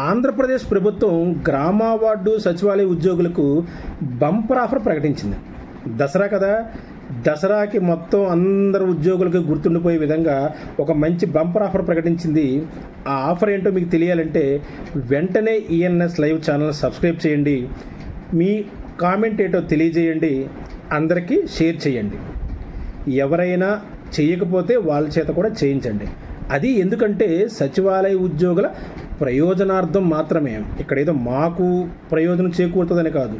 ఆంధ్రప్రదేశ్ ప్రభుత్వం గ్రామ వార్డు సచివాలయ ఉద్యోగులకు బంపర్ ఆఫర్ ప్రకటించింది. దసరా కదా, దసరాకి మొత్తం అందరు ఉద్యోగులకు గుర్తుండిపోయే విధంగా ఒక మంచి బంపర్ ఆఫర్ ప్రకటించింది. ఆ ఆఫర్ ఏంటో మీకు తెలియాలంటే వెంటనే ఈఎన్ఎస్ లైవ్ ఛానల్ సబ్స్క్రైబ్ చేయండి, మీ కామెంట్ ఏంటో తెలియజేయండి, అందరికీ షేర్ చేయండి. ఎవరైనా చేయకపోతే వాళ్ళ చేత కూడా చేయించండి. అది ఎందుకంటే సచివాలయ ఉద్యోగుల ప్రయోజనార్థం మాత్రమే. ఇక్కడేదో మాకు ప్రయోజనం చేకూరుతుందని కాదు,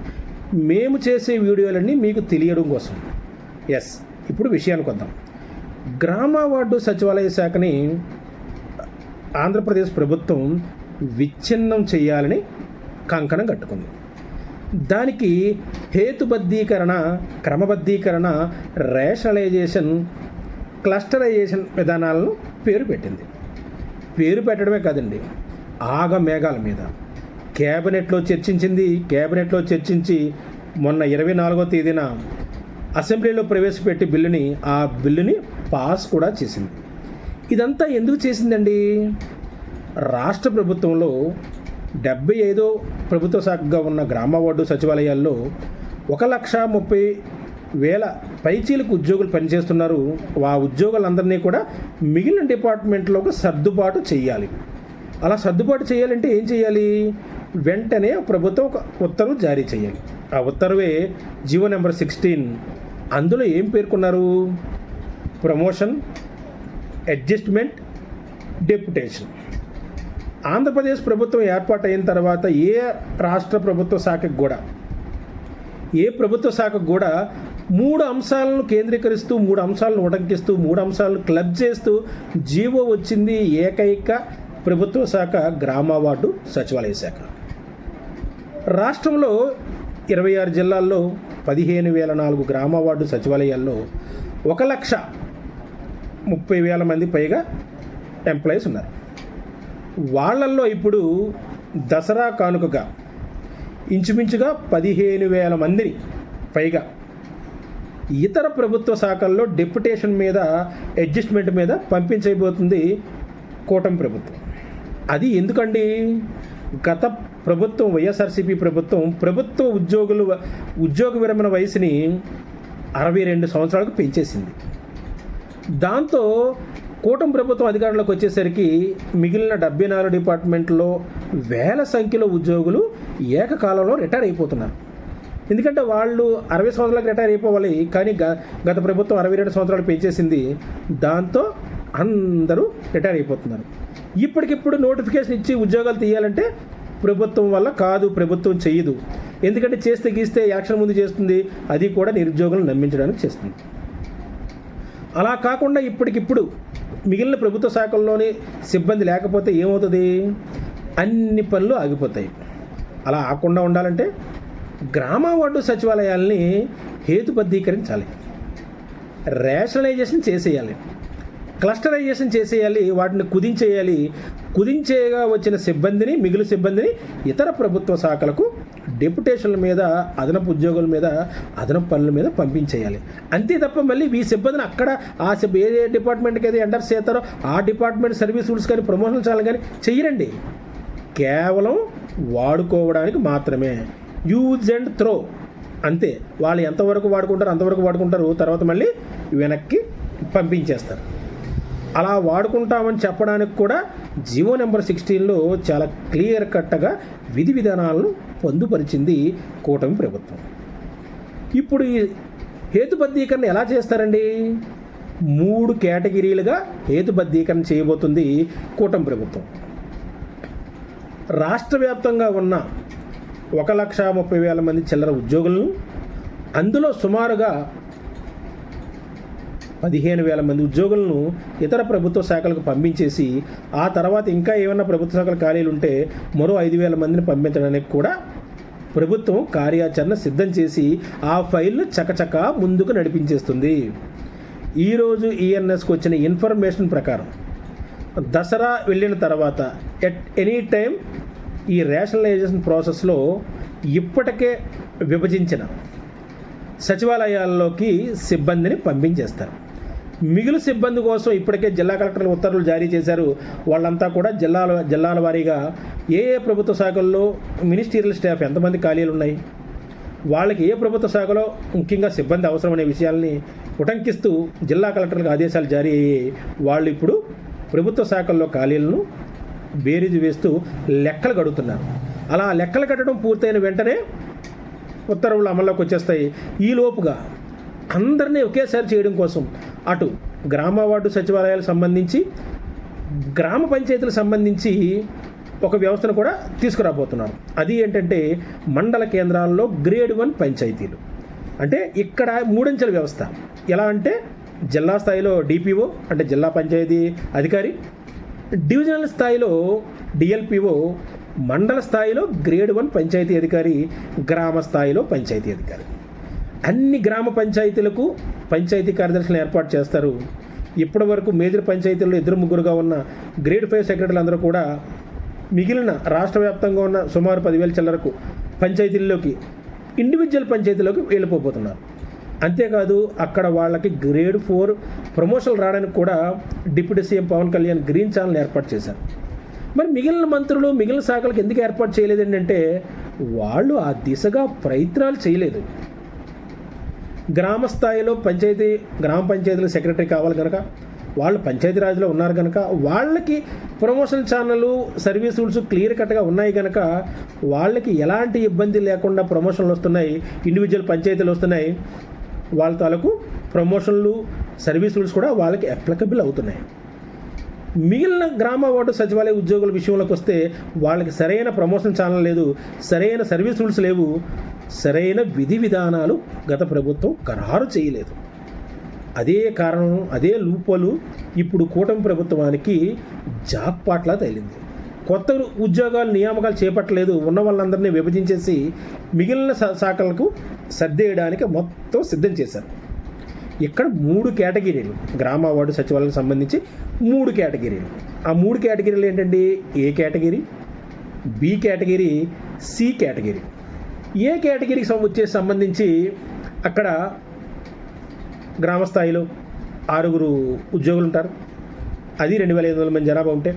మేము చేసే వీడియోలన్నీ మీకు తెలియడం కోసం. ఇప్పుడు విషయానికి వద్దాం. గ్రామ వార్డు సచివాలయ శాఖని ఆంధ్రప్రదేశ్ ప్రభుత్వం విచ్ఛిన్నం చేయాలని కంకణం కట్టుకుంది. దానికి హేతుబద్ధీకరణ, క్రమబద్ధీకరణ, రేషనలైజేషన్, క్లస్టరైజేషన్ విధానాలను పేరు పెట్టింది. పేరు పెట్టడమే కాదండి, ఆగమేఘాల మీద క్యాబినెట్లో చర్చించి మొన్న 24వ తేదీన అసెంబ్లీలో ప్రవేశపెట్టి ఆ బిల్లుని పాస్ కూడా చేసింది. ఇదంతా ఎందుకు చేసిందండి? రాష్ట్ర ప్రభుత్వంలో 75 ప్రభుత్వ శాఖగా ఉన్న గ్రామ వార్డు సచివాలయాల్లో 1,30,000 పైచీలకు ఉద్యోగులు పనిచేస్తున్నారు. ఆ ఉద్యోగులందరినీ కూడా మిగిలిన డిపార్ట్మెంట్లోకి సర్దుబాటు చేయాలి. అలా సర్దుబాటు చేయాలంటే ఏం చేయాలి? వెంటనే ప్రభుత్వం ఒక ఉత్తర్వు జారీ చేయాలి. ఆ ఉత్తర్వే జీవో నెంబర్ 16. అందులో ఏం పేర్కొన్నారు? Promotion, adjustment, deputation. ఆంధ్రప్రదేశ్ ప్రభుత్వం ఏర్పాటైన తర్వాత ఏ ప్రభుత్వ శాఖకు కూడా 3 అంశాలను కేంద్రీకరిస్తూ, 3 అంశాలను ఉటంకిస్తూ, 3 అంశాలను క్లబ్ చేస్తూ జీవో వచ్చింది. ఏకైక ప్రభుత్వ శాఖ గ్రామ వార్డు సచివాలయ శాఖ. రాష్ట్రంలో 26 జిల్లాల్లో 15,004 గ్రామ వార్డు సచివాలయాల్లో 1,30,000 మంది పైగా ఎంప్లాయీస్ ఉన్నారు. వాళ్ళల్లో ఇప్పుడు దసరా కానుకగా ఇంచుమించుగా 15,000 మందిని పైగా ఇతర ప్రభుత్వ శాఖల్లో డెప్యుటేషన్ మీద, అడ్జస్ట్మెంట్ మీద పంపించబోతుంది కూటమి ప్రభుత్వం. అది ఎందుకండి? గత ప్రభుత్వం, వైఎస్ఆర్సీపీ ప్రభుత్వ ఉద్యోగ విరమణ వయసుని 62 సంవత్సరాలకు పెంచేసింది. దాంతో కూటమి ప్రభుత్వం అధికారంలోకి వచ్చేసరికి మిగిలిన 74 డిపార్ట్మెంట్లో వేల సంఖ్యలో ఉద్యోగులు ఏకకాలంలో రిటైర్ అయిపోతున్నారు. ఎందుకంటే వాళ్ళు 60 సంవత్సరాలకు రిటైర్ అయిపోవాలి, కానీ గత ప్రభుత్వం 62 సంవత్సరాలు పెంచేసింది. దాంతో అందరూ రిటైర్ అయిపోతున్నారు. ఇప్పటికిప్పుడు నోటిఫికేషన్ ఇచ్చి ఉద్యోగాలు తీయాలంటే ప్రభుత్వం వల్ల కాదు, ప్రభుత్వం చేయదు. ఎందుకంటే చేస్తే గీస్తే యాక్షన్ ముందు చేస్తుంది, అది కూడా నిరుద్యోగులను నమ్మించడానికి చేస్తుంది. అలా కాకుండా ఇప్పటికిప్పుడు మిగిలిన ప్రభుత్వ శాఖల్లోని సిబ్బంది లేకపోతే ఏమవుతుంది? అన్ని పనులు ఆగిపోతాయి. అలా ఆకుండా ఉండాలంటే గ్రామ వార్డు సచివాలయాల్ని హేతుబద్ధీకరించాలి, రేషనలైజేషన్ చేసేయాలి, క్లస్టరైజేషన్ చేసేయాలి, వాటిని కుదించేగా వచ్చిన సిబ్బందిని, మిగిలిన సిబ్బందిని ఇతర ప్రభుత్వ శాఖలకు డెప్యుటేషన్ల మీద, అదనపు ఉద్యోగుల మీద, అదనపు పనుల మీద పంపించేయాలి. అంతే తప్ప మళ్ళీ ఈ సిబ్బందిని అక్కడ ఏ డిపార్ట్మెంట్కి అయితే ఎండర్స్ చేస్తారో ఆ డిపార్ట్మెంట్ సర్వీస్ రూల్స్ కానీ, ప్రమోషన్ ఛానల్ కానీ చెయ్యరండి. కేవలం వాడుకోవడానికి మాత్రమే, యూజ్ అండ్ త్రో అంతే. వాళ్ళు ఎంతవరకు వాడుకుంటారో అంతవరకు వాడుకుంటారు, తర్వాత మళ్ళీ వెనక్కి పంపించేస్తారు. అలా వాడుకుంటామని చెప్పడానికి కూడా జీవో నెంబర్ 16లో చాలా క్లియర్ కట్గా విధి విధానాలను పొందుపరిచింది కూటమి ప్రభుత్వం. ఇప్పుడు ఈ హేతుబద్ధీకరణ ఎలా చేస్తారండి? 3 కేటగిరీలుగా హేతుబద్ధీకరణ చేయబోతుంది కూటమి ప్రభుత్వం. రాష్ట్ర వ్యాప్తంగా ఉన్న 1,30,000 మంది చిల్లర ఉద్యోగులను, అందులో సుమారుగా 15,000 మంది ఉద్యోగులను ఇతర ప్రభుత్వ శాఖలకు పంపించేసి, ఆ తర్వాత ఇంకా ఏమైనా ప్రభుత్వ శాఖల ఖాళీలు ఉంటే మరో 5,000 మందిని పంపించడానికి కూడా ప్రభుత్వం కార్యాచరణ సిద్ధం చేసి ఆ ఫైల్ను చకచకా ముందుకు నడిపించేస్తుంది. ఈరోజు ఈఎన్ఎస్కి వచ్చిన ఇన్ఫర్మేషన్ ప్రకారం దసరా వెళ్ళిన తర్వాత ఎట్ ఎనీ టైం ఈ రేషనలైజేషన్ ప్రాసెస్లో ఇప్పటికే విభజించిన సచివాలయాల్లోకి సిబ్బందిని పంపించేస్తారు. మిగులు సిబ్బంది కోసం ఇప్పటికే జిల్లా కలెక్టర్లు ఉత్తర్వులు జారీ చేశారు. వాళ్ళంతా కూడా జిల్లాల వారీగా ఏ ప్రభుత్వ శాఖల్లో మినిస్టీరియల్ స్టాఫ్ ఎంతమంది ఖాళీలు ఉన్నాయి, వాళ్ళకి ఏ ప్రభుత్వ శాఖలో ముఖ్యంగా సిబ్బంది అవసరమనే విషయాల్ని ఉటంకిస్తూ జిల్లా కలెక్టర్లకు ఆదేశాలు జారీ అయ్యి వాళ్ళు ఇప్పుడు ప్రభుత్వ శాఖల్లో ఖాళీలను బేరీజు వేస్తూ లెక్కలు కడుతున్నారు. అలా లెక్కలు కట్టడం పూర్తయిన వెంటనే ఉత్తర్వులు అమల్లోకి వచ్చేస్తాయి. ఈలోపుగా అందరినీ ఒకేసారి చేయడం కోసం అటు గ్రామ వార్డు సచివాలయాలకు సంబంధించి గ్రామ పంచాయతీలకు సంబంధించి ఒక వ్యవస్థను కూడా తీసుకురాబోతున్నారు. అది ఏంటంటే మండల కేంద్రాల్లో గ్రేడ్ 1 పంచాయతీలు. అంటే ఇక్కడ 3 అంచెల వ్యవస్థ. ఎలా అంటే జిల్లా స్థాయిలో డిపిఓ అంటే జిల్లా పంచాయతీ అధికారి, డివిజనల్ స్థాయిలో డిఎల్పిఓ, మండల స్థాయిలో గ్రేడ్ 1 పంచాయతీ అధికారి, గ్రామ స్థాయిలో పంచాయతీ అధికారి. అన్ని గ్రామ పంచాయతీలకు పంచాయతీ కార్యదర్శులను ఏర్పాటు చేస్తారు. ఇప్పటి వరకు మేజర్ పంచాయతీల్లో 2-3గా ఉన్న గ్రేడ్ 5 సెక్రటరీలు అందరూ కూడా మిగిలిన రాష్ట్ర వ్యాప్తంగా ఉన్న సుమారు 10,000 చిల్లరకు పంచాయతీల్లోకి, ఇండివిజువల్ పంచాయతీలోకి వెళ్ళిపోతున్నారు. అంతేకాదు అక్కడ వాళ్ళకి గ్రేడ్ 4 ప్రమోషన్లు రావడానికి కూడా deputy CM Pawan Kalyan green channel ఏర్పాటు చేశారు. మరి మిగిలిన మంత్రులు మిగిలిన శాఖలకు ఎందుకు ఏర్పాటు చేయలేదండి అంటే వాళ్ళు ఆ దిశగా ప్రయత్నాలు చేయలేదు. గ్రామ స్థాయిలో గ్రామ పంచాయతీల సెక్రటరీ కావాలి కనుక, వాళ్ళు పంచాయతీరాజ్లో ఉన్నారు కనుక, వాళ్ళకి ప్రమోషన్ ఛానళ్ళు సర్వీస్ రూల్స్ క్లియర్ కట్గా ఉన్నాయి కనుక వాళ్ళకి ఎలాంటి ఇబ్బంది లేకుండా ప్రమోషన్లు వస్తున్నాయి, ఇండివిజువల్ పంచాయతీలు వస్తున్నాయి. వాళ్ళ తాలూకు ప్రమోషన్లు సర్వీస్ రూల్స్ కూడా వాళ్ళకి అప్లికబుల్ అవుతున్నాయి. మిగిలిన గ్రామ వార్డు సచివాలయ ఉద్యోగుల విషయంలోకి వస్తే వాళ్ళకి సరైన ప్రమోషన్ ఛానల్ లేదు, సరైన సర్వీస్ రూల్స్ లేవు, సరైన విధి విధానాలు గత ప్రభుత్వం ఖరారు చేయలేదు. అదే కారణం, అదే లూపోలు ఇప్పుడు కూటమి ప్రభుత్వానికి జాక్పాట్లా తగిలింది. కొత్త ఉద్యోగాలు నియామకాలు చేపట్టలేదు, ఉన్న వాళ్ళందరినీ విభజించేసి మిగిలిన శాఖలకు సర్దేయడానికి మొత్తం సిద్ధం చేశారు. ఇక్కడ 3 కేటగిరీలు, గ్రామ వార్డు సచివాలయాలకు సంబంధించి 3 కేటగిరీలు. ఆ 3 కేటగిరీలు ఏంటండి? A category, B category, C category. A కేటగిరీకి సంబంధించి అక్కడ గ్రామ స్థాయిలో 6 ఉద్యోగులు ఉంటారు. అది 2,500 మంది జనాభా ఉంటే,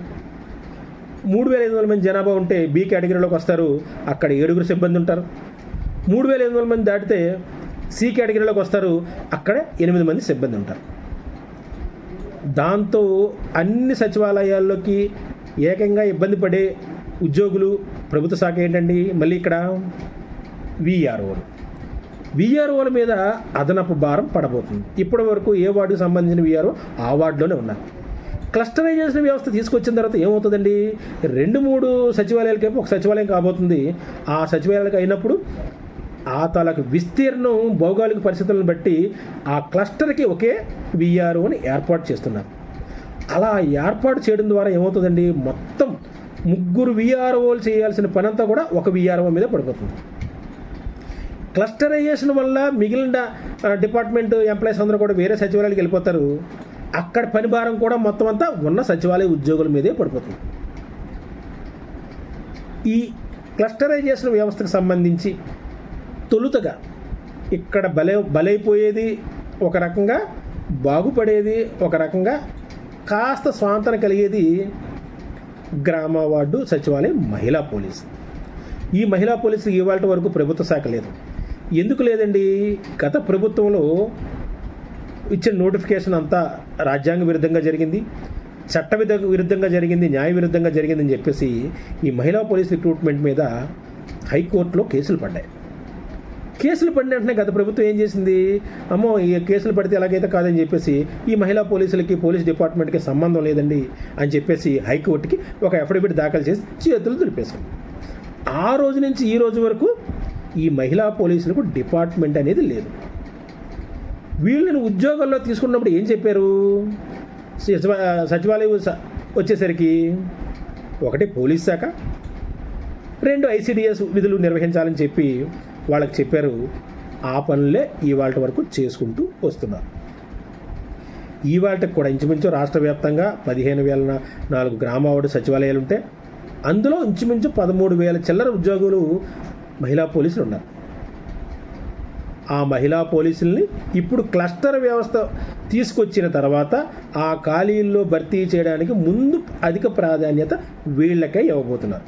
3,500 మంది జనాభా ఉంటే బి కేటగిరీలోకి వస్తారు. అక్కడ 7 సిబ్బంది ఉంటారు. 3,500 మంది దాటితే సి కేటగిరీలోకి వస్తారు. అక్కడ 8 మంది సిబ్బంది ఉంటారు. దాంతో అన్ని సచివాలయాల్లోకి ఏకంగా ఇబ్బంది పడే ఉద్యోగులు ప్రభుత్వ శాఖ ఏంటండి? మళ్ళీ ఇక్కడ విఆర్ఓల మీద అదనపు భారం పడబోతుంది. ఇప్పటి వరకు ఏ వార్డుకు సంబంధించిన విఆర్ఓ ఆ వార్డులోనే ఉన్నారు. క్లస్టరైజేషన్ వ్యవస్థ తీసుకొచ్చిన తర్వాత ఏమవుతుందండి? 2-3 సచివాలయాలకేమో ఒక సచివాలయం కాబోతుంది. ఆ సచివాలయాలకు అయినప్పుడు ఆ తాలూకు విస్తీర్ణం భౌగోళిక పరిస్థితులను బట్టి ఆ క్లస్టర్కి ఒకే విఆర్ఓని ఏర్పాటు చేస్తున్నారు. అలా ఏర్పాటు చేయడం ద్వారా ఏమవుతుందండి? మొత్తం 3 విఆర్ఓలు చేయాల్సిన పని అంతా కూడా ఒక విఆర్ఓ మీద పడిపోతుంది. క్లస్టరైజేషన్ వల్ల మిగిలిన డిపార్ట్మెంట్ ఎంప్లాయీస్ అందరూ కూడా వేరే సచివాలయాలకు వెళ్ళిపోతారు. అక్కడ పని భారం కూడా మొత్తం అంతా ఉన్న సచివాలయ ఉద్యోగుల మీదే పడిపోతుంది. ఈ క్లస్టరైజేషన్ వ్యవస్థకు సంబంధించి తొలుతగా ఇక్కడ బలైపోయేది ఒక రకంగా, బాగుపడేది ఒక రకంగా, కాస్త స్వాంతన కలిగేది గ్రామ వార్డు సచివాలయం మహిళా పోలీసు. ఈ మహిళా పోలీసు ఇవాళ వరకు ప్రభుత్వ శాఖ లేదు. ఎందుకు లేదండి? గత ప్రభుత్వంలో ఇచ్చిన నోటిఫికేషన్ అంతా రాజ్యాంగ విరుద్ధంగా జరిగింది, చట్ట విరుద్ధంగా జరిగింది, న్యాయ విరుద్ధంగా జరిగిందని చెప్పేసి ఈ మహిళా పోలీస్ రిక్రూట్మెంట్ మీద హైకోర్టులో కేసులు పడ్డాయి. కేసులు పడిన వెంటనే గత ప్రభుత్వం ఏం చేసింది? అమ్మో, ఈ కేసులు పడితే ఎలాగైతే కాదని చెప్పేసి ఈ మహిళా పోలీసులకి, పోలీస్ డిపార్ట్మెంట్కి సంబంధం లేదండి అని చెప్పేసి హైకోర్టుకి ఒక అఫిడవిట్ దాఖలు చేసి చేతులు దులిపేశారు. ఆ రోజు నుంచి ఈ రోజు వరకు ఈ మహిళా పోలీసులకు డిపార్ట్మెంట్ అనేది లేదు. వీళ్ళని ఉద్యోగాల్లో తీసుకున్నప్పుడు ఏం చెప్పారు? సచివాలయం వచ్చేసరికి 1 పోలీస్ శాఖ, 2 ఐసిడిఎస్ విధులు నిర్వహించాలని చెప్పి వాళ్ళకి చెప్పారు. ఆ పనులే ఇవాళ వరకు చేసుకుంటూ వస్తున్నారు. ఇవాళకి కూడా ఇంచుమించు రాష్ట్ర వ్యాప్తంగా 15,004 గ్రామ వార్డు సచివాలయాలు ఉంటే అందులో ఇంచుమించు 13,000 చిల్లర ఉద్యోగులు మహిళా పోలీసులు ఉన్నారు. ఆ మహిళా పోలీసుల్ని ఇప్పుడు క్లస్టర్ వ్యవస్థ తీసుకొచ్చిన తర్వాత ఆ ఖాళీల్లో భర్తీ చేయడానికి ముందు అధిక ప్రాధాన్యత వీళ్ళకే ఇవ్వబోతున్నారు.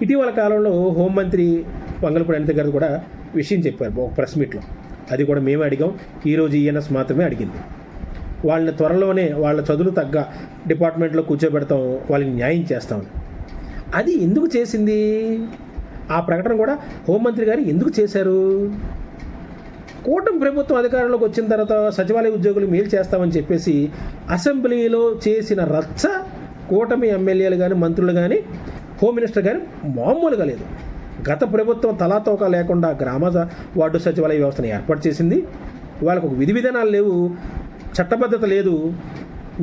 ఇటీవల కాలంలో హోంమంత్రి వంగలపూడి అనిత గారు కూడా విషయం చెప్పారు ఒక ప్రెస్ మీట్లో. అది కూడా మేమే అడిగాం, ఈరోజు ఈఎన్ఎస్ మాత్రమే అడిగింది. వాళ్ళని త్వరలోనే వాళ్ళ చదువులు తగ్గ డిపార్ట్మెంట్లో కూర్చోబెడతాం, వాళ్ళకి న్యాయం చేస్తామని. అది ఎందుకు చేసింది? ఆ ప్రకటన కూడా హోంమంత్రి గారు ఎందుకు చేశారు? కూటమి ప్రభుత్వం అధికారంలోకి వచ్చిన తర్వాత సచివాలయ ఉద్యోగులు మేలు చేస్తామని చెప్పేసి అసెంబ్లీలో చేసిన రచ్చ కూటమి ఎమ్మెల్యేలు కానీ మంత్రులు కానీ హోమ్ మినిస్టర్ కానీ మామూలుగా లేదు. గత ప్రభుత్వం తలాతోక లేకుండా గ్రామ వార్డు సచివాలయ వ్యవస్థను ఏర్పాటు చేసింది. వాళ్ళకు ఒక విధి విధానాలు లేవు, చట్టబద్ధత లేదు,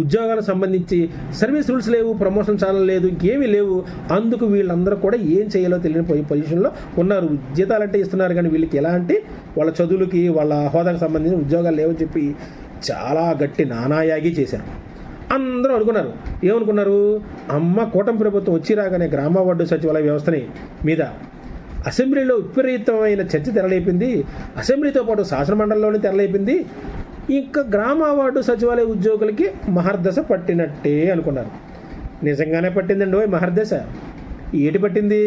ఉద్యోగాలకు సంబంధించి సర్వీస్ రూల్స్ లేవు, ప్రమోషన్ ఛానల్ లేదు, ఇంకేమీ లేవు. అందుకు వీళ్ళందరూ కూడా ఏం చేయాలో తెలియని పొజిషన్లో ఉన్నారు. జీతాలంటే ఇస్తున్నారు కానీ వీళ్ళకి ఎలాంటి వాళ్ళ చదువులకి వాళ్ళ హోదాకు సంబంధించిన ఉద్యోగాలు లేవని చెప్పి చాలా గట్టి నానాయాగి చేశారు. అందరూ అనుకున్నారు, ఏమనుకున్నారు? అమ్మ కూటమి ప్రభుత్వం వచ్చి రాగానే గ్రామ వార్డు సచివాలయ వ్యవస్థని మీద అసెంబ్లీలో విపరీతమైన చర్చ తెరలేపింది, అసెంబ్లీతో పాటు శాసనమండలిలోనే తెరలేపింది. ఇంకా గ్రామ వార్డు సచివాలయ ఉద్యోగులకి మహర్దశ పట్టినట్టే అనుకున్నారు. నిజంగానే పట్టిందండి మహర్దశ. ఏటి పట్టింది?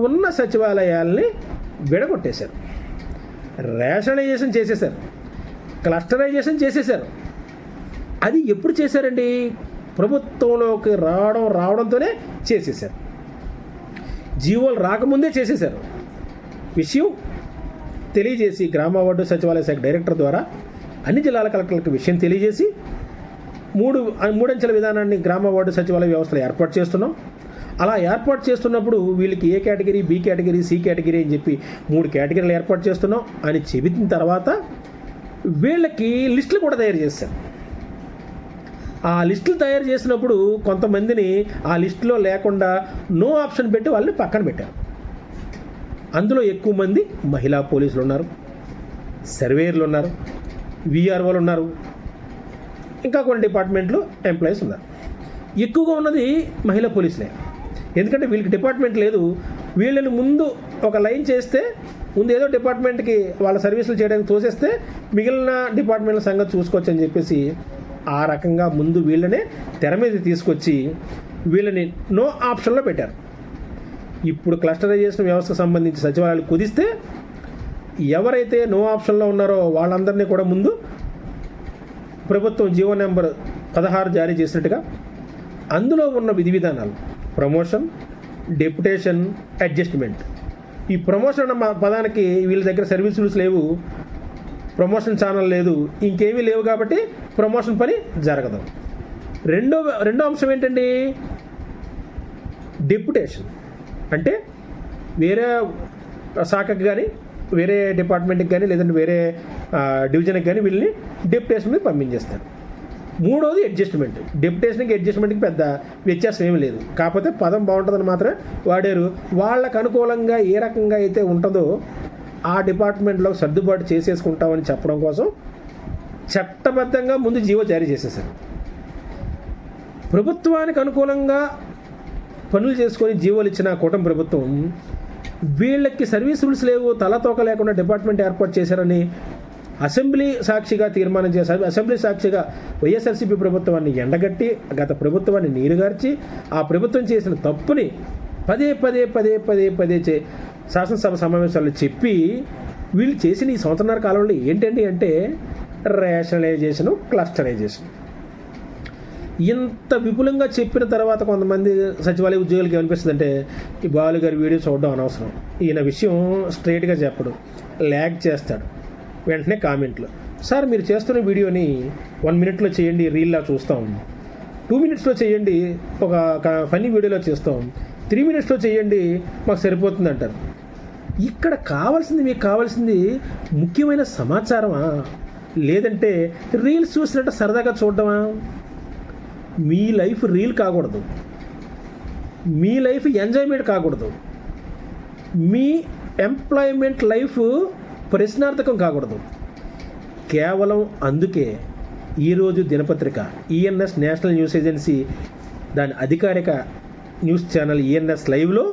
ఉన్న సచివాలయాల్ని విడగొట్టేశారు, రేషనలైజేషన్ చేసేశారు, క్లస్టరైజేషన్ చేసేశారు. అది ఎప్పుడు చేశారండి? ప్రభుత్వంలోకి రావడంతోనే చేసేశారు. జీవోలు రాకముందే చేసేశారు. విషయం తెలియజేసి గ్రామ వార్డు సచివాలయ శాఖ డైరెక్టర్ ద్వారా అన్ని జిల్లాల కలెక్టర్లకు విషయం తెలియజేసి మూడంచెల విధానాన్ని గ్రామ వార్డు సచివాలయ వ్యవస్థలో ఏర్పాటు చేస్తున్నాం. అలా ఏర్పాటు చేస్తున్నప్పుడు వీళ్ళకి A category, B category, C category అని చెప్పి 3 కేటగిరీలు ఏర్పాటు చేస్తున్నాం అని చెప్పిన తర్వాత వీళ్ళకి లిస్టులు కూడా తయారు చేశారు. ఆ లిస్టులు తయారు చేసినప్పుడు కొంతమందిని ఆ లిస్టులో లేకుండా నో ఆప్షన్ పెట్టి వాళ్ళని పక్కన పెట్టారు. అందులో ఎక్కువ మంది మహిళా పోలీసులు ఉన్నారు, సర్వేయర్లు ఉన్నారు, విఆర్ఓలు ఉన్నారు, ఇంకా కొన్ని డిపార్ట్మెంట్లు ఎంప్లాయీస్ ఉన్నారు. ఎక్కువగా ఉన్నది మహిళా పోలీసులే. ఎందుకంటే వీళ్ళకి డిపార్ట్మెంట్ లేదు. వీళ్ళని ముందు ఒక లైన్ చేస్తే ముందు ఏదో డిపార్ట్మెంట్కి వాళ్ళ సర్వీసులు చేయడానికి తోసేస్తే మిగిలిన డిపార్ట్మెంట్ల సంగతి చూసుకోవచ్చు అని చెప్పేసి ఆ రకంగా ముందు వీళ్ళనే తెర మీద తీసుకొచ్చి వీళ్ళని నో ఆప్షన్లో పెట్టారు. ఇప్పుడు క్లస్టరైజేషన్ వ్యవస్థకు సంబంధించి సచివాలయాలు కుదిస్తే ఎవరైతే నో ఆప్షన్లో ఉన్నారో వాళ్ళందరినీ కూడా ముందు ప్రభుత్వం జీవో నెంబర్ 16 జారీ చేసినట్టుగా అందులో ఉన్న విధి విధానాలు ప్రమోషన్, డెప్యుటేషన్, అడ్జస్ట్మెంట్. ఈ ప్రమోషన్ అన్న పదానికి వీళ్ళ దగ్గర సర్వీస్ రూల్స్ లేవు, ప్రమోషన్ ఛానల్ లేదు, ఇంకేమీ లేవు కాబట్టి ప్రమోషన్ పని జరగదు. రెండో అంశం ఏంటండి? డెప్యుటేషన్. అంటే వేరే శాఖకి కానీ వేరే డిపార్ట్మెంట్కి కానీ లేదంటే వేరే డివిజన్కి కానీ వీళ్ళని డెప్యుటేషన్ మీద పంపించేస్తారు. మూడోది అడ్జస్ట్మెంట్. డెప్యుటేషన్కి అడ్జస్ట్మెంట్కి పెద్ద వ్యత్యాసం ఏమీ లేదు, కాకపోతే పదం బాగుంటుందని మాత్రమే వాడారు. వాళ్ళకు అనుకూలంగా ఏ రకంగా అయితే ఉంటుందో ఆ డిపార్ట్మెంట్లో సర్దుబాటు చేసేసుకుంటామని చెప్పడం కోసం చట్టబద్ధంగా ముందు జీవో జారీ చేసేసారు. ప్రభుత్వానికి అనుకూలంగా పనులు చేసుకొని జీవోలు ఇచ్చిన కూటమి ప్రభుత్వం వీళ్ళకి సర్వీస్ రూల్స్ లేవు, తలతోక లేకుండా డిపార్ట్మెంట్ ఏర్పాటు చేశారని అసెంబ్లీ సాక్షిగా తీర్మానం చేశారు. అసెంబ్లీ సాక్షిగా వైఎస్ఆర్సీపీ ప్రభుత్వాన్ని ఎండగట్టి గత ప్రభుత్వాన్ని నీరుగార్చి ఆ ప్రభుత్వం చేసిన తప్పుని పదే శాసనసభ సమావేశాల్లో చెప్పి వీళ్ళు చేసిన ఈ సంవత్సరాల కాలంలో ఏంటండి అంటే రేషనలైజేషను, క్లస్టరైజేషన్. ఇంత విపులంగా చెప్పిన తర్వాత కొంతమంది సచివాలయ ఉద్యోగులకి ఏమనిపిస్తుంది అంటే ఈ బాలుగారి వీడియో చూడడం అనవసరం, ఈయన విషయం స్ట్రైట్గా చెప్పడు, ల్యాగ్ చేస్తాడు, వెంటనే కామెంట్లు, సార్ మీరు చేస్తున్న వీడియోని 1 మినిట్లో చేయండి, రీల్లా చూస్తాం, 2 మినిట్స్లో చేయండి, ఒక ఫన్నీ వీడియోలో చేస్తాం, 3 మినిట్స్లో చేయండి, మాకు సరిపోతుంది అంటారు. ఇక్కడ మీకు కావాల్సింది ముఖ్యమైన సమాచారమా, లేదంటే రీల్స్ చూసినట్టు సరదాగా చూడటమా? మీ లైఫ్ రీల్ కాకూడదు, మీ లైఫ్ ఎంజాయ్మెంట్ కాకూడదు, మీ ఎంప్లాయ్మెంట్ లైఫ్ ప్రశ్నార్థకం కాకూడదు. కేవలం అందుకే ఈరోజు దినపత్రిక ఈఎన్ఎస్ నేషనల్ న్యూస్ ఏజెన్సీ దాని అధికారిక న్యూస్ ఛానల్ ఈఎన్ఎస్ లైవ్లో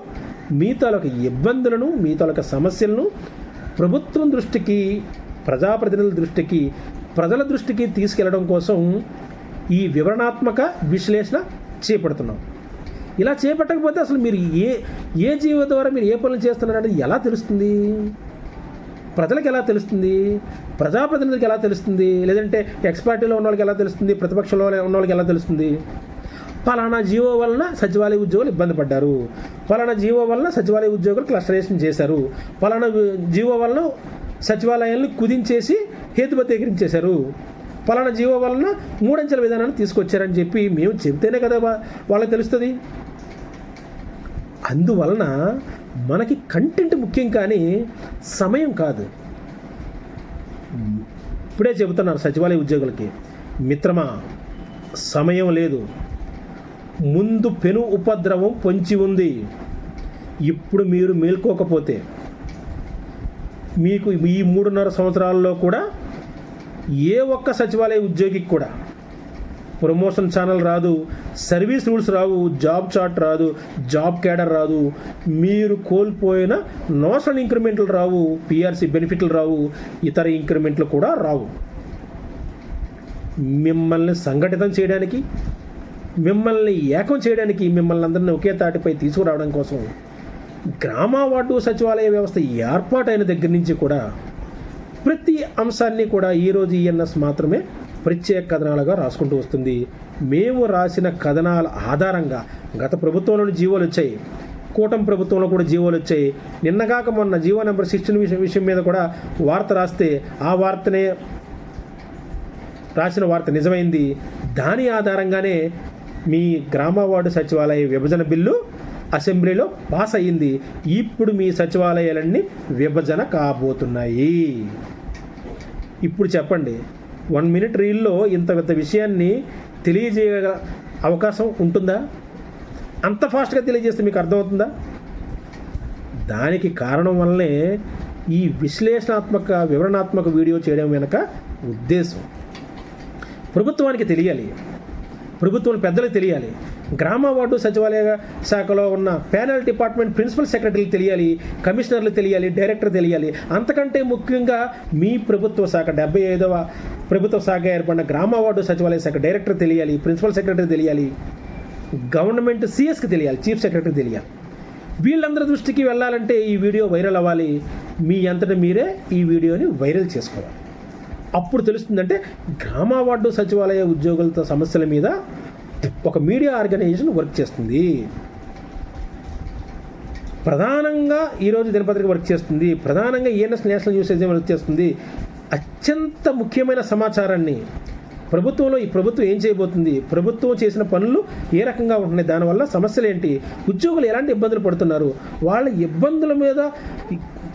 మీ తాలూకా ఇబ్బందులను, మీ తాలూకా సమస్యలను ప్రభుత్వం దృష్టికి, ప్రజాప్రతినిధుల దృష్టికి, ప్రజల దృష్టికి తీసుకెళ్లడం కోసం ఈ వివరణాత్మక విశ్లేషణ చేపడుతున్నాం. ఇలా చేపట్టకపోతే అసలు మీరు ఏ జీవో ద్వారా మీరు ఏ పనులు చేస్తున్నారనేది ఎలా తెలుస్తుంది? ప్రజలకు ఎలా తెలుస్తుంది? ప్రజాప్రతినిధికి ఎలా తెలుస్తుంది? లేదంటే ఎక్స్పర్టీలో ఉన్న వాళ్ళకి ఎలా తెలుస్తుంది? ప్రతిపక్షంలో ఉన్న వాళ్ళకి ఎలా తెలుస్తుంది? ఫలానా జీవో వలన సచివాలయ ఉద్యోగులు ఇబ్బంది పడ్డారు, ఫలానా జీవో వలన సచివాలయ ఉద్యోగులు క్లస్టరేషన్ చేశారు, ఫలానా జీవో వలన సచివాలయాలను కుదించేసి హేతుబద్ధీకరించేశారు, ఫలానా జీవో వలన 3 అంచెల విధానాన్ని తీసుకొచ్చారని చెప్పి మేము చెబితేనే కదా వాళ్ళకి తెలుస్తుంది. అందువలన మనకి కంటెంట్ ముఖ్యం కానీ సమయం కాదు. ఇప్పుడే చెబుతున్నారు సచివాలయ ఉద్యోగులకి, మిత్రమా సమయం లేదు, ముందు పెను ఉపద్రవం పొంచి ఉంది. ఇప్పుడు మీరు మేల్కోకపోతే మీకు ఈ 3.5 సంవత్సరాల్లో కూడా ఏ ఒక్క సచివాలయ ఉద్యోగికి కూడా ప్రమోషన్ ఛానల్ రాదు, సర్వీస్ రూల్స్ రావు, జాబ్ చార్ట్ రాదు, జాబ్ క్యాడర్ రాదు, మీరు కోల్పోయిన నోషనల్ ఇంక్రిమెంట్లు రావు, పిఆర్సీ బెనిఫిట్లు రావు, ఇతర ఇంక్రిమెంట్లు కూడా రావు. మిమ్మల్ని సంఘటితం చేయడానికి, మిమ్మల్ని ఏకం చేయడానికి, మిమ్మల్ని అందరినీ ఒకే తాటిపై తీసుకురావడం కోసం గ్రామ వార్డు సచివాలయ వ్యవస్థ ఏర్పాటైన దగ్గర నుంచి కూడా ప్రతి అంశాన్ని కూడా ఈరోజు ఈఎన్ఎస్ మాత్రమే ప్రత్యేక కథనాలుగా రాసుకుంటూ వస్తుంది. మేము రాసిన కథనాల ఆధారంగా గత ప్రభుత్వంలోని జీవోలు వచ్చాయి, కూటమి ప్రభుత్వంలో కూడా జీవోలు వచ్చాయి. నిన్నగాక మొన్న జీవో నెంబర్ 16 విషయం మీద కూడా వార్త రాస్తే ఆ వార్తనే రాసిన వార్త నిజమైంది. దాని ఆధారంగానే మీ గ్రామ వార్డు సచివాలయ విభజన బిల్లు అసెంబ్లీలో పాస్ అయ్యింది. ఇప్పుడు మీ సచివాలయాలన్నీ విభజన కాబోతున్నాయి. ఇప్పుడు చెప్పండి, 1 మినిట్ రీల్లో ఇంత పెద్ద విషయాన్ని తెలియజేయ అవకాశం ఉంటుందా? అంత ఫాస్ట్గా తెలియజేస్తే మీకు అర్థమవుతుందా? దానికి కారణం వల్లనే ఈ విశ్లేషణాత్మక వివరణాత్మక వీడియో చేయడం వెనక ఉద్దేశం. ప్రభుత్వానికి తెలియాలి, ప్రభుత్వం పెద్దలకు తెలియాలి, గ్రామ వార్డు సచివాలయ శాఖలో ఉన్న ప్యానల్ డిపార్ట్మెంట్ ప్రిన్సిపల్ సెక్రటరీలు తెలియాలి, కమిషనర్లు తెలియాలి, డైరెక్టర్ తెలియాలి. అంతకంటే ముఖ్యంగా మీ ప్రభుత్వ శాఖ 75వ ప్రభుత్వ శాఖ ఏర్పడిన గ్రామ వార్డు సచివాలయ శాఖ డైరెక్టర్ తెలియాలి, ప్రిన్సిపల్ సెక్రటరీ తెలియాలి, గవర్నమెంట్ సిఎస్కి తెలియాలి, చీఫ్ సెక్రటరీ తెలియాలి. వీళ్ళందరి దృష్టికి వెళ్ళాలంటే ఈ వీడియో వైరల్ అవ్వాలి. మీ అంతటా మీరే ఈ వీడియోని వైరల్ చేసుకోవాలి. అప్పుడు తెలుస్తుందంటే గ్రామ వార్డు సచివాలయ ఉద్యోగులతో సమస్యల మీద ఒక మీడియా ఆర్గనైజేషన్ వర్క్ చేస్తుంది. ప్రధానంగా ఈరోజు దినపత్రిక వర్క్ చేస్తుంది, ప్రధానంగా ENS national news agency work చేస్తుంది. అత్యంత ముఖ్యమైన సమాచారాన్ని ప్రభుత్వంలో ఈ ప్రభుత్వం ఏం చేయబోతుంది, ప్రభుత్వం చేసిన పనులు ఏ రకంగా ఉంటున్నాయి, దానివల్ల సమస్యలు ఏంటి, ఉద్యోగులు ఎలాంటి ఇబ్బందులు పడుతున్నారు, వాళ్ళ ఇబ్బందుల మీద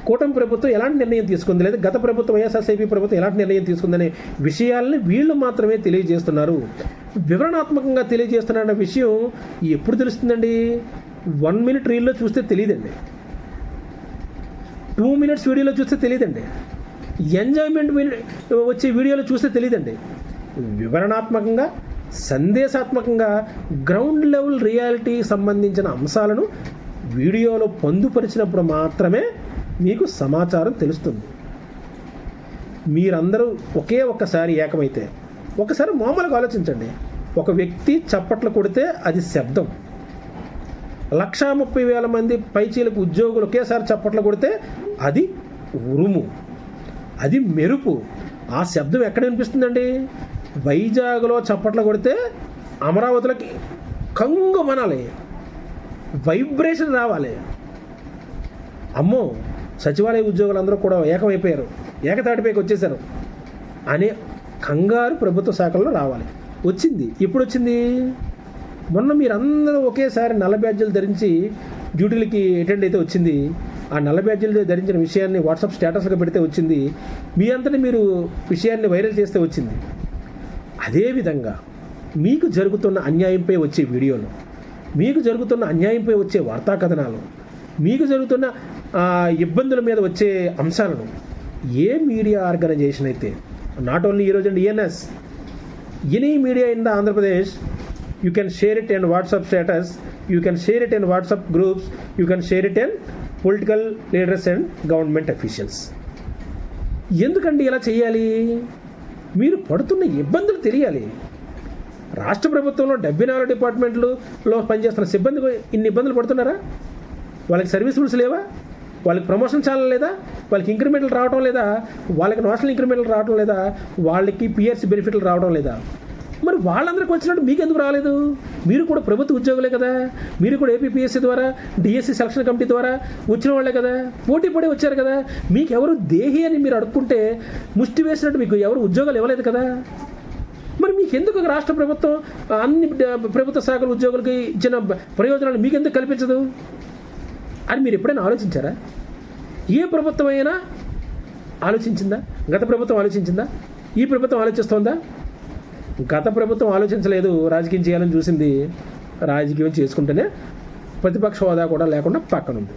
కూటమి ప్రభుత్వం ఎలాంటి నిర్ణయం తీసుకుంది, లేదా గత ప్రభుత్వం వైఎస్ఆర్సీపీ ప్రభుత్వం ఎలాంటి నిర్ణయం తీసుకుందనే విషయాల్ని వీళ్ళు మాత్రమే తెలియజేస్తున్నారు. వివరణాత్మకంగా తెలియజేస్తున్న విషయం ఎప్పుడు తెలుస్తుందండి? 1 మినిట్ రీల్లో చూస్తే తెలియదండి, 2 మినిట్స్ వీడియోలో చూస్తే తెలియదండి, ఎంజాయ్మెంట్ వచ్చే వీడియోలో చూస్తే తెలియదండి. వివరణాత్మకంగా, సందేశాత్మకంగా, గ్రౌండ్ లెవెల్ రియాలిటీ సంబంధించిన అంశాలను వీడియోలో పొందుపరిచినప్పుడు మాత్రమే మీకు సమాచారం తెలుస్తుంది. మీరందరూ ఒక్కసారి ఏకమైతే, ఒకసారి మామూలుగా ఆలోచించండి. ఒక వ్యక్తి చప్పట్లు కొడితే అది శబ్దం, 130,000 మంది పైచీలకు ఉద్యోగులు ఒకేసారి చప్పట్లు కొడితే అది ఉరుము, అది మెరుపు. ఆ శబ్దం ఎక్కడ వినిపిస్తుందండి? వైజాగ్లో చప్పట్లు కొడితే అమరావతిలోకి కంగుమనాలి, వైబ్రేషన్ రావాలి. అమ్మో, సచివాలయ ఉద్యోగులందరూ కూడా ఏకమైపోయారు, ఏకతాటిపైకి వచ్చేసారు అనే కంగారు ప్రభుత్వ శాఖల్లో రావాలి. వచ్చింది. ఎప్పుడు వచ్చింది? మొన్న మీరందరూ ఒకేసారి నల్ల బ్యాడ్జీలు ధరించి డ్యూటీలకి అటెండ్ అయితే వచ్చింది. ఆ నల్ల బ్యాడ్జీలు ధరించిన విషయాన్ని వాట్సాప్ స్టేటస్గా పెడితే వచ్చింది. మీ అంతటి మీరు విషయాన్ని వైరల్ చేస్తే వచ్చింది. అదేవిధంగా మీకు జరుగుతున్న అన్యాయంపై వచ్చే వీడియోలు, మీకు జరుగుతున్న అన్యాయంపై వచ్చే వార్తా కథనాలు, మీకు జరుగుతున్న ఇబ్బందుల మీద వచ్చే అంశాలను ఏ మీడియా ఆర్గనైజేషన్ అయితే, నాట్ ఓన్లీ ఈరోజు అండి ENS, any media in the Andhra Pradesh, you can share it in WhatsApp status, you can share it in WhatsApp groups, you can share it in political leaders and government officials. ఎందుకండి ఇలా చేయాలి? మీరు పడుతున్న ఇబ్బందులు తెలియాలి. రాష్ట్ర ప్రభుత్వంలో 74 డిపార్ట్మెంట్లలో పనిచేస్తున్న సిబ్బంది ఇన్ని ఇబ్బందులు పడుతున్నారా? వాళ్ళకి సర్వీస్ రూల్స్ లేవా? వాళ్ళకి ప్రమోషన్ ఛానల్ లేదా? వాళ్ళకి ఇంక్రిమెంట్లు రావడం లేదా? వాళ్ళకి నేషనల్ ఇంక్రిమెంట్లు రావడం లేదా? వాళ్ళకి పిఆర్సీ బెనిఫిట్లు రావడం లేదా? మరి వాళ్ళందరికీ వచ్చినట్టు మీకు ఎందుకు రాలేదు? మీరు కూడా ప్రభుత్వ ఉద్యోగులే కదా, మీరు కూడా ఏపీపీఎస్సీ ద్వారా డిఎస్సి సెలక్షన్ కమిటీ ద్వారా వచ్చిన వాళ్ళే కదా, పోటీ పడి వచ్చారు కదా. మీకు ఎవరు దేహి అని మీరు అడుక్కుంటే ముష్టి వేసినట్టు మీకు ఎవరు ఉద్యోగాలు ఇవ్వలేదు కదా. మరి మీకు ఎందుకు రాష్ట్ర ప్రభుత్వం అన్ని ప్రభుత్వ శాఖల ఉద్యోగులకి ఇచ్చిన ప్రయోజనాలు మీకు ఎందుకు కల్పించదు అని మీరు ఎప్పుడైనా ఆలోచించారా? ఏ ప్రభుత్వం అయినా ఆలోచించిందా? గత ప్రభుత్వం ఆలోచించిందా? ఈ ప్రభుత్వం ఆలోచిస్తోందా? గత ప్రభుత్వం ఆలోచించలేదు, రాజకీయం చేయాలని చూసింది, రాజకీయం చేసుకుంటేనే ప్రతిపక్ష హోదా కూడా లేకుండా పక్కనుంది.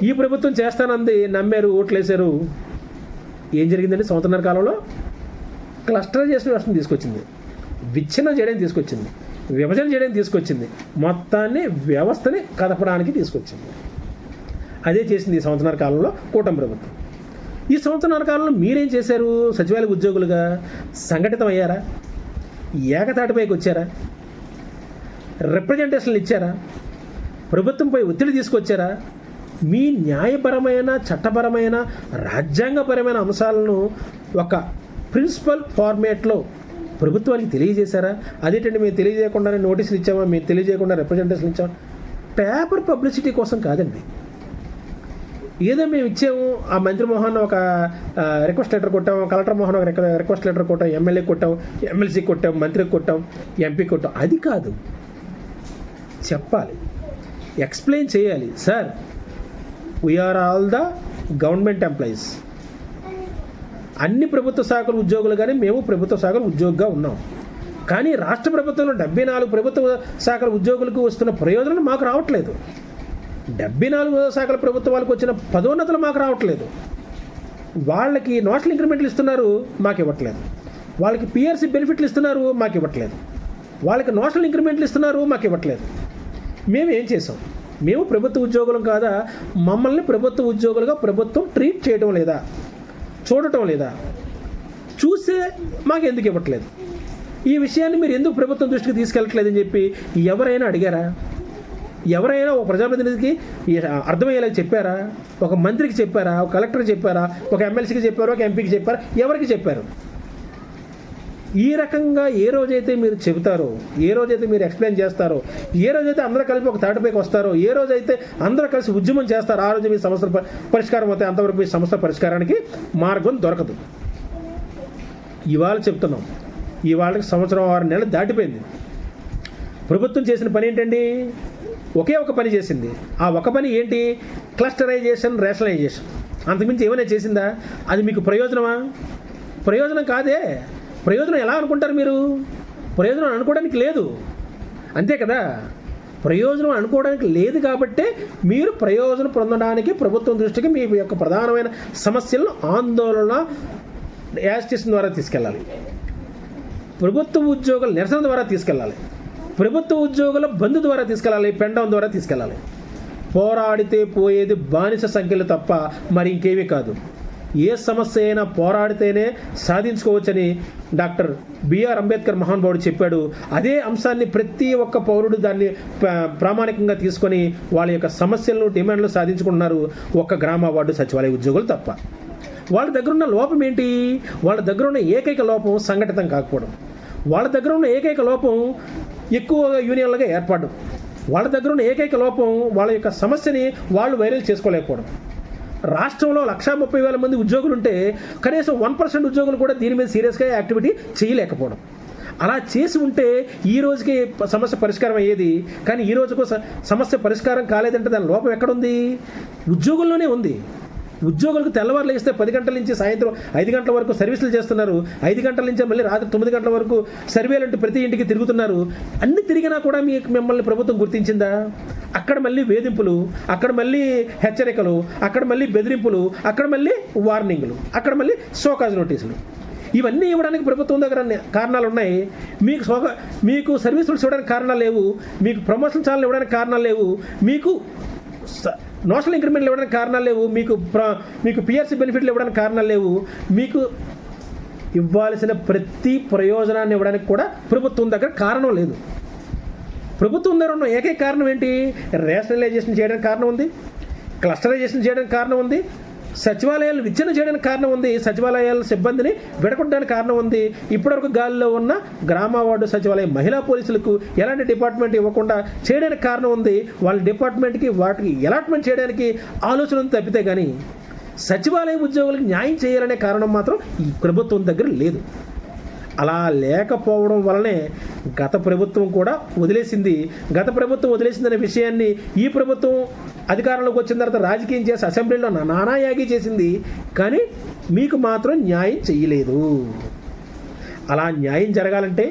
ఈ ప్రభుత్వం చేస్తానంది, నమ్మారు, ఓట్లేశారు. ఏం జరిగిందండి? సంవత్సరాల కాలంలో క్లస్టరైజేషన్ వ్యవస్థను తీసుకొచ్చింది, విచ్ఛిన్నం చేయడానికి తీసుకొచ్చింది, విభజన చేయడానికి తీసుకొచ్చింది, మొత్తాన్ని వ్యవస్థని కదపడానికి తీసుకొచ్చింది. అదే చేసింది ఈ సంవత్సరాల కాలంలో కూటమి ప్రభుత్వం. ఈ సంవత్సరాల కాలంలో మీరేం చేశారు? సచివాలయ ఉద్యోగులుగా సంఘటితం అయ్యారా? ఏకతాటిపైకి వచ్చారా? రిప్రజెంటేషన్లు ఇచ్చారా? ప్రభుత్వంపై ఒత్తిడి తీసుకొచ్చారా? మీ న్యాయపరమైన, చట్టపరమైన, రాజ్యాంగపరమైన అంశాలను ఒక ప్రిన్సిపల్ ఫార్మేట్లో ప్రభుత్వానికి తెలియజేశారా? అదేంటండి మేము తెలియజేయకుండానే నోటీసులు ఇచ్చామా, మేము తెలియజేయకుండా రిప్రజెంటేషన్ ఇచ్చామా? పేపర్ పబ్లిసిటీ కోసం కాదండి. ఏదో మేము ఇచ్చాము, ఆ మంత్రి మోహన్ ఒక రిక్వెస్ట్ లెటర్ కొట్టాం, కలెక్టర్ మోహన్ ఒక రిక్వెస్ట్ లెటర్ కొట్టాం, ఎమ్మెల్యే కొట్టాం, ఎమ్మెల్సీ కొట్టాం, మంత్రికి కొట్టాం, ఎంపీ కొట్టాం, అది కాదు. చెప్పాలి, ఎక్స్ప్లెయిన్ చేయాలి. Sir, we are all the government employees. అన్ని ప్రభుత్వ శాఖల ఉద్యోగులుగానే మేము ప్రభుత్వ శాఖల ఉద్యోగిగా ఉన్నాం. కానీ రాష్ట్ర ప్రభుత్వంలో 74 ప్రభుత్వ శాఖల ఉద్యోగులకు వస్తున్న ప్రయోజనాలు మాకు రావట్లేదు. 74 శాఖల ప్రభుత్వాలకు వచ్చిన పదోన్నతులు మాకు రావట్లేదు. వాళ్ళకి నేషనల్ ఇంక్రిమెంట్లు ఇస్తున్నారు, మాకు ఇవ్వట్లేదు. వాళ్ళకి పిఆర్సీ బెనిఫిట్లు ఇస్తున్నారు, మాకు ఇవ్వట్లేదు. వాళ్ళకి నేషనల్ ఇంక్రిమెంట్లు ఇస్తున్నారు, మాకు ఇవ్వట్లేదు. మేము ఏం చేసాం? మేము ప్రభుత్వ ఉద్యోగులం కాదా? మమ్మల్ని ప్రభుత్వ ఉద్యోగులుగా ప్రభుత్వం ట్రీట్ చేయడం లేదా, చూడటం లేదా? చూస్తే మాకు ఎందుకు ఇవ్వట్లేదు? ఈ విషయాన్ని మీరు ఎందుకు ప్రభుత్వం దృష్టికి తీసుకెళ్ళట్లేదని చెప్పి ఎవరైనా అడిగారా? ఎవరైనా ఒక ప్రజాప్రతినిధికి అర్థమయ్యేలా చెప్పారా? ఒక మంత్రికి చెప్పారా? ఒక కలెక్టర్కి చెప్పారా? ఒక ఎమ్మెల్సీకి చెప్పారు, ఒక ఎంపీకి చెప్పారా? ఎవరికి చెప్పారు? ఈ రకంగా ఏ రోజైతే మీరు చెబుతారో, ఏ రోజైతే మీరు ఎక్స్ప్లెయిన్ చేస్తారో, ఏ రోజైతే అందరూ కలిపి ఒక తాటిపైకి వస్తారో, ఏ రోజైతే అందరూ కలిసి ఉద్యమం చేస్తారో, ఆ రోజు మీ సమస్యల పరిష్కారం అవుతాయి. అంతవరకు మీ సమస్య పరిష్కారానికి మార్గం దొరకదు. ఇవాళ చెప్తున్నాం, ఇవాళకి 1 సంవత్సరం 6 నెలలు దాటిపోయింది. ప్రభుత్వం చేసిన పని ఏంటండి? ఒకే ఒక పని చేసింది. ఆ ఒక పని ఏంటి? క్లస్టరైజేషన్, రేషనలైజేషన్. అంతకుమించి ఏమైనా చేసిందా? అది మీకు ప్రయోజనమా? ప్రయోజనం కాదే. ప్రయోజనం ఎలా అనుకుంటారు మీరు? ప్రయోజనం అనుకోవడానికి లేదు, అంతే కదా. ప్రయోజనం అనుకోవడానికి లేదు కాబట్టే మీరు ప్రయోజనం పొందడానికి ప్రభుత్వం దృష్టికి మీ యొక్క ప్రధానమైన సమస్యలను ఆందోళన యాజిటేషన్ ద్వారా తీసుకెళ్ళాలి, ప్రభుత్వ ఉద్యోగుల నిరసన ద్వారా తీసుకెళ్ళాలి, ప్రభుత్వ ఉద్యోగుల బంధు ద్వారా తీసుకెళ్ళాలి, పెండం ద్వారా తీసుకెళ్ళాలి. పోరాడితే పోయేది బానిస సంఖ్యలు తప్ప మరి ఇంకేమీ కాదు. ఏ సమస్య అయినా పోరాడితేనే సాధించుకోవచ్చని డాక్టర్ బిఆర్ అంబేద్కర్ మహానుభావుడు చెప్పాడు. అదే అంశాన్ని ప్రతి ఒక్క పౌరుడు దాన్ని ప్రామాణికంగా తీసుకొని వాళ్ళ యొక్క సమస్యలను, డిమాండ్లు సాధించుకుంటున్నారు. ఒక్క గ్రామ వార్డు సచివాలయ ఉద్యోగులు తప్ప. వాళ్ళ దగ్గర ఉన్న లోపం ఏంటి? వాళ్ళ దగ్గర ఉన్న ఏకైక లోపం సంఘటితం కాకపోవడం. వాళ్ళ దగ్గర ఉన్న ఏకైక లోపం ఎక్కువ యూనియన్లుగా ఏర్పడడం. వాళ్ళ దగ్గర ఉన్న ఏకైక లోపం వాళ్ళ యొక్క సమస్యని వాళ్ళు వైరల్ చేసుకోలేకపోవడం. రాష్ట్రంలో 130,000 మంది ఉద్యోగులు ఉంటే కనీసం 1% ఉద్యోగులు కూడా దీని మీద సీరియస్గా యాక్టివిటీ చేయలేకపోవడం. అలా చేసి ఉంటే ఈ రోజుకి సమస్య పరిష్కారం అయ్యేది. కానీ ఈ రోజుకు సమస్య పరిష్కారం కాలేదంటే దాని లోపం ఎక్కడుంది? ఉద్యోగుల్లోనే ఉంది. ఉద్యోగులకు తెల్లవారు లేస్తే 10 గంటల నుంచి సాయంత్రం 5 గంటల వరకు సర్వీసులు చేస్తున్నారు. 5 గంటల నుంచి మళ్ళీ రాత్రి 9 గంటల వరకు సర్వేలు అంటూ ప్రతి ఇంటికి తిరుగుతున్నారు. అన్ని తిరిగినా కూడా మిమ్మల్ని ప్రభుత్వం గుర్తించిందా? అక్కడ మళ్ళీ వేధింపులు, అక్కడ మళ్ళీ హెచ్చరికలు, అక్కడ మళ్ళీ బెదిరింపులు, అక్కడ మళ్ళీ వార్నింగ్లు, అక్కడ మళ్ళీ షోకాజ్ నోటీసులు. ఇవన్నీ ఇవ్వడానికి ప్రభుత్వం దగ్గర కారణాలు ఉన్నాయి. మీకు సర్వీసులు ఇవ్వడానికి కారణాలు లేవు, మీకు ప్రమోషన్ ఛానల్ ఇవ్వడానికి కారణాలు లేవు, మీకు నేషనల్ ఇంక్రిమెంట్లు ఇవ్వడానికి కారణాలు లేవు, మీకు పిఆర్సీ బెనిఫిట్లు ఇవ్వడానికి కారణాలు లేవు, మీకు ఇవ్వాల్సిన ప్రతి ప్రయోజనాన్ని ఇవ్వడానికి కూడా ప్రభుత్వం దగ్గర కారణం లేదు. ప్రభుత్వం దగ్గర ఉన్న ఏకైక కారణం ఏంటి? రేషనలైజేషన్ చేయడానికి కారణం ఉంది, క్లస్టరైజేషన్ చేయడానికి కారణం ఉంది, సచివాలయాలు విచ్ఛిన్న చేయడానికి కారణం ఉంది, సచివాలయాల సిబ్బందిని విడగొట్టడానికి కారణం ఉంది, ఇప్పటివరకు గాలిలో ఉన్న గ్రామ వార్డు సచివాలయం మహిళా పోలీసులకు ఎలాంటి డిపార్ట్మెంట్ ఇవ్వకుండా చేయడానికి కారణం ఉంది. వాళ్ళ డిపార్ట్మెంట్కి వాటికి అలాట్మెంట్ చేయడానికి ఆలోచన తప్పితే కానీ సచివాలయ ఉద్యోగులకు న్యాయం చేయాలనే కారణం మాత్రం ఈ ప్రభుత్వం దగ్గర లేదు. అలా లేకపోవడం వలనే గత ప్రభుత్వం కూడా వదిలేసింది. గత ప్రభుత్వం వదిలేసిందనే విషయాన్ని ఈ ప్రభుత్వం అధికారంలోకి వచ్చిన తర్వాత రాజకీయం చేసి అసెంబ్లీలో నానాయాగి చేసింది, కానీ మీకు మాత్రం న్యాయం చేయలేదు. అలా న్యాయం జరగాలంటే,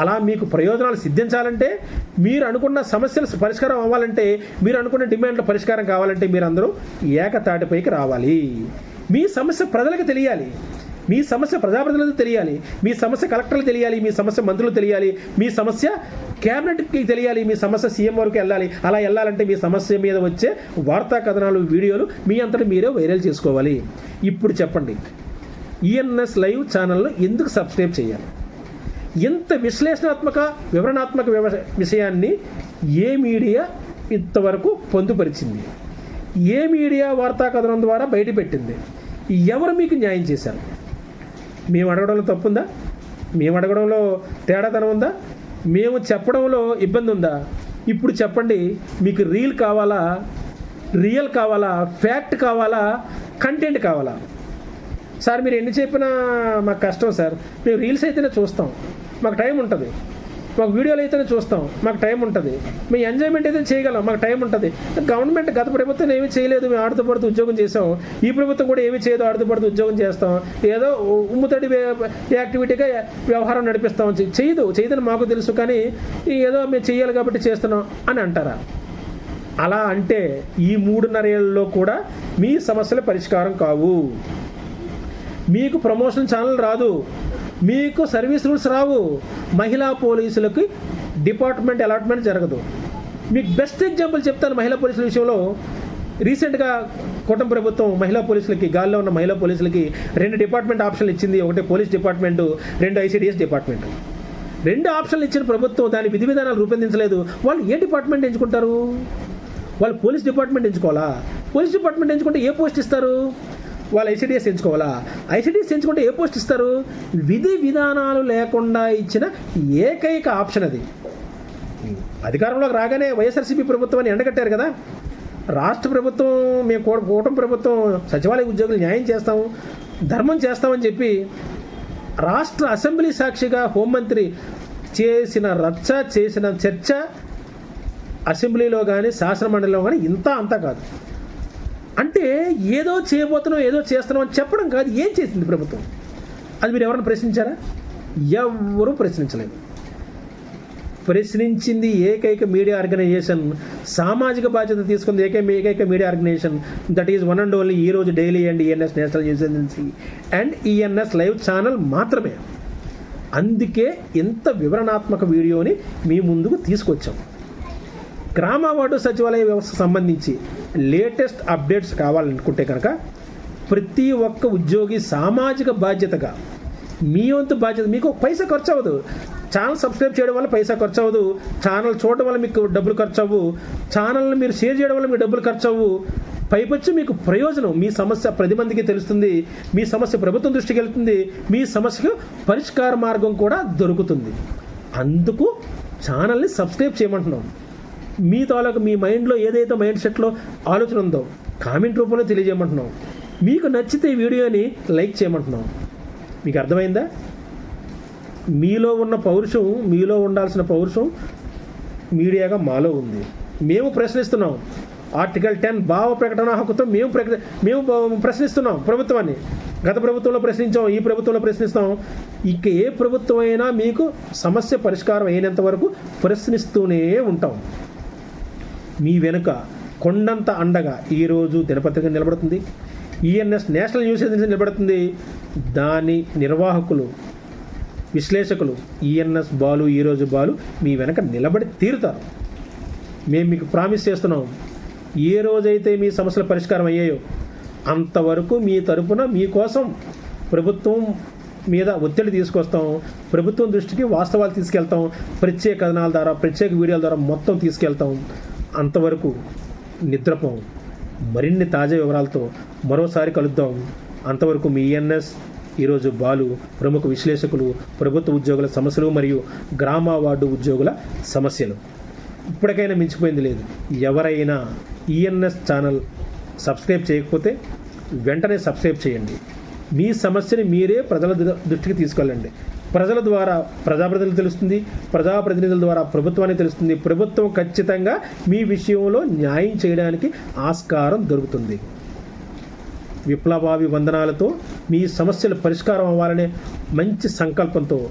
అలా మీకు ప్రయోజనాలు సిద్ధించాలంటే, మీరు అనుకున్న సమస్యల పరిష్కారం అవ్వాలంటే, మీరు అనుకున్న డిమాండ్ల పరిష్కారం కావాలంటే మీరందరూ ఏకతాటిపైకి రావాలి. మీ సమస్య ప్రజలకు తెలియాలి, మీ సమస్య ప్రజాప్రతినిధులకు తెలియాలి, మీ సమస్య కలెక్టర్లు తెలియాలి, మీ సమస్య మంత్రులు తెలియాలి, మీ సమస్య క్యాబినెట్కి తెలియాలి, మీ సమస్య సీఎం వరకు వెళ్ళాలి. అలా వెళ్ళాలంటే మీ సమస్య మీద వచ్చే వార్తా కథనాలు, వీడియోలు మీ అంతటి మీరే వైరల్ చేసుకోవాలి. ఇప్పుడు చెప్పండి, ఈఎన్ఎస్ లైవ్ ఛానల్ను ఎందుకు సబ్స్క్రైబ్ చేయాలి? ఎంత విశ్లేషణాత్మక వివరణాత్మక విషయాన్ని ఏ మీడియా ఇంతవరకు పొందుపరిచింది? ఏ మీడియా వార్తా కథనం ద్వారా బయటపెట్టింది? ఎవరు మీకు న్యాయం చేశారు? మేము అడగడంలో తప్పుందా? మేము అడగడంలో తేడాతనం ఉందా? మేము చెప్పడంలో ఇబ్బంది ఉందా? ఇప్పుడు చెప్పండి, మీకు రియల్ కావాలా, ఫ్యాక్ట్ కావాలా, కంటెంట్ కావాలా? సార్ మీరు ఎన్ని చెప్పినా మాకు కష్టం సార్, మేము రీల్స్ అయితేనే చూస్తాం, మాకు టైం ఉంటుంది, మాకు వీడియోలు అయితేనే చూస్తాం, మాకు టైం ఉంటుంది, మేము ఎంజాయ్మెంట్ అయితే చేయగలం, మాకు టైం ఉంటుంది. గవర్నమెంట్ గత ప్రభుత్వం ఏమీ చేయలేదు, మేము ఆడుతూ పడుతూ ఉద్యోగం చేసాం, ఈ ప్రభుత్వం కూడా ఏమీ చేయదు, ఆడుతూ పడుతూ ఉద్యోగం చేస్తాం, ఏదో ఉమ్ముతడి యాక్టివిటీగా వ్యవహారం నడిపిస్తాం, చేయదని మాకు తెలుసు, కానీ ఏదో మేము చేయాలి కాబట్టి చేస్తున్నాం అని అంటారా? అలా అంటే ఈ 3.5 ఏళ్ళలో కూడా మీ సమస్యల పరిష్కారం కావు. మీకు ప్రమోషన్ ఛానల్ రాదు, మీకు సర్వీస్ రూల్స్ రావు, మహిళా పోలీసులకి డిపార్ట్మెంట్ అలాట్మెంట్ జరగదు. మీకు బెస్ట్ ఎగ్జాంపుల్ చెప్తాను మహిళా పోలీసుల విషయంలో. రీసెంట్గా కూటమి ప్రభుత్వం మహిళా పోలీసులకి, గాల్లో ఉన్న మహిళా పోలీసులకి 2 డిపార్ట్మెంట్ ఆప్షన్లు ఇచ్చింది. ఒకటి పోలీస్ డిపార్ట్మెంటు, 2 ఐసీడీఎస్ డిపార్ట్మెంట్. 2 ఆప్షన్లు ఇచ్చిన ప్రభుత్వం దాని విధి విధానాలు రూపొందించలేదు. వాళ్ళు ఏ డిపార్ట్మెంట్ ఎంచుకుంటారు? వాళ్ళు పోలీస్ డిపార్ట్మెంట్ ఎంచుకోవాలా? పోలీస్ డిపార్ట్మెంట్ ఎంచుకుంటే ఏ పోస్ట్ ఇస్తారు? వాళ్ళు ఐసీడీఎస్ ఎంచుకోవాలా? ఐసీడీఎస్ ఎంచుకుంటే ఏ పోస్ట్ ఇస్తారు? విధి విధానాలు లేకుండా ఇచ్చిన ఏకైక ఆప్షన్ అది. అధికారంలోకి రాగానే వైఎస్ఆర్సీపీ ప్రభుత్వాన్ని ఎండగట్టారు కదా. రాష్ట్ర ప్రభుత్వం, మేము కూటమి ప్రభుత్వం సచివాలయ ఉద్యోగులు న్యాయం చేస్తాం, ధర్మం చేస్తామని చెప్పి రాష్ట్ర అసెంబ్లీ సాక్షిగా హోంమంత్రి చేసిన రచ్చ, చేసిన చర్చ అసెంబ్లీలో కానీ శాసనమండలిలో కానీ ఇంత అంతా కాదు. అంటే ఏదో చేయబోతున్నాం, ఏదో చేస్తున్నాం అని చెప్పడం కాదు, ఏం చేసింది ప్రభుత్వం? అది మీరు ఎవరైనా ప్రశ్నించారా? ఎవరూ ప్రశ్నించలేదు. ప్రశ్నించింది ఏకైక మీడియా ఆర్గనైజేషన్, సామాజిక బాధ్యత తీసుకుంది ఏకైక media organisation, that is one and only Eeroju daily and ENS national news agency and ENS live channel మాత్రమే. అందుకే ఇంత వివరణాత్మక వీడియోని మీ ముందుకు తీసుకొచ్చాం. గ్రామ వార్డు సచివాలయ వ్యవస్థ సంబంధించి లేటెస్ట్ అప్డేట్స్ కావాలనుకుంటే కనుక ప్రతి ఒక్క ఉద్యోగి సామాజిక బాధ్యతగా మీ వంతు బాధ్యత, మీకు పైసా ఖర్చు అవ్వదు. ఛానల్ సబ్స్క్రైబ్ చేయడం వల్ల పైసా ఖర్చు అవ్వదు, ఛానల్ చూడడం వల్ల మీకు డబ్బులు ఖర్చు అవ్వు, ఛానల్ని మీరు షేర్ చేయడం వల్ల మీకు డబ్బులు ఖర్చు అవ్వు. పైపొచ్చి మీకు ప్రయోజనం, మీ సమస్య 10 మందికి తెలుస్తుంది, మీ సమస్య ప్రభుత్వం దృష్టికి వెళ్తుంది, మీ సమస్యకు పరిష్కార మార్గం కూడా దొరుకుతుంది. అందుకు ఛానల్ని సబ్స్క్రైబ్ చేయమంటున్నాం. మీ తాలూకు మీ మైండ్లో ఏదైతే మైండ్ సెట్లో ఆలోచన ఉందో కామెంట్ రూపంలో తెలియజేయమంటున్నాం. మీకు నచ్చితే ఈ వీడియోని లైక్ చేయమంటున్నాం. మీకు అర్థమైందా? మీలో ఉన్న పౌరుషం, మీలో ఉండాల్సిన పౌరుషం మీడియాగా మాలో ఉంది. మేము ప్రశ్నిస్తున్నాం. ఆర్టికల్ 10 భావ ప్రకటన హక్కుతో మేము ప్రశ్నిస్తున్నాం ప్రభుత్వాన్ని. గత ప్రభుత్వంలో ప్రశ్నించాం, ఈ ప్రభుత్వంలో ప్రశ్నిస్తాం. ఇక ఏ ప్రభుత్వం అయినా మీకు సమస్య పరిష్కారం అయినంత వరకు ప్రశ్నిస్తూనే ఉంటాం. మీ వెనుక కొండంత అండగా ఈరోజు దినపత్రిక నిలబడుతుంది, ఈఎన్ఎస్ నేషనల్ న్యూస్ ఏజెన్సీ నిలబడుతుంది. దాని నిర్వాహకులు, విశ్లేషకులు ఈఎన్ఎస్ బాలు, ఈరోజు బాలు మీ వెనక నిలబడి తీరుతారు. మేము మీకు ప్రామిస్ చేస్తున్నాం, ఏ రోజైతే మీ సమస్యల పరిష్కారం అయ్యాయో అంతవరకు మీ తరపున మీకోసం ప్రభుత్వం మీద ఒత్తిడి తీసుకొస్తాం, ప్రభుత్వం దృష్టికి వాస్తవాలు తీసుకెళ్తాం, ప్రత్యేక కథనాల ద్వారా, ప్రత్యేక వీడియోల ద్వారా మొత్తం తీసుకెళ్తాం. అంతవరకు నిద్రపోం. మరిన్ని తాజా వివరాలతో మరోసారి కలుద్దాం. అంతవరకు మీ ఈఎన్ఎస్. ఈరోజు బాలు. ప్రముఖ విశ్లేషకులు, ప్రభుత్వ ఉద్యోగుల సమస్యలు మరియు గ్రామ వార్డు ఉద్యోగుల సమస్యలు. ఇప్పటికైనా మించిపోయింది లేదు. ఎవరైనా ఈఎన్ఎస్ ఛానల్ సబ్స్క్రైబ్ చేయకపోతే వెంటనే సబ్స్క్రైబ్ చేయండి. మీ సమస్యని మీరే ప్రజల దృష్టికి తీసుకెళ్ళండి. ప్రజల ద్వారా ప్రజాప్రతినిధులు తెలుస్తుంది, ప్రజాప్రతినిధుల ద్వారా ప్రభుత్వానికి తెలుస్తుంది. ప్రభుత్వం ఖచ్చితంగా మీ విషయంలో న్యాయం చేయడానికి ఆస్కారం దొరుకుతుంది. విప్లవాభి వందనాలతో మీ సమస్యలు పరిష్కారం అవ్వాలనే మంచి సంకల్పంతో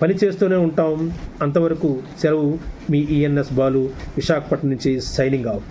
పనిచేస్తూనే ఉంటాం. అంతవరకు సెలవు. మీ ఈఎన్ఎస్ బాలు, విశాఖపట్నం నుంచి సైనింగ్ ఆఫ్.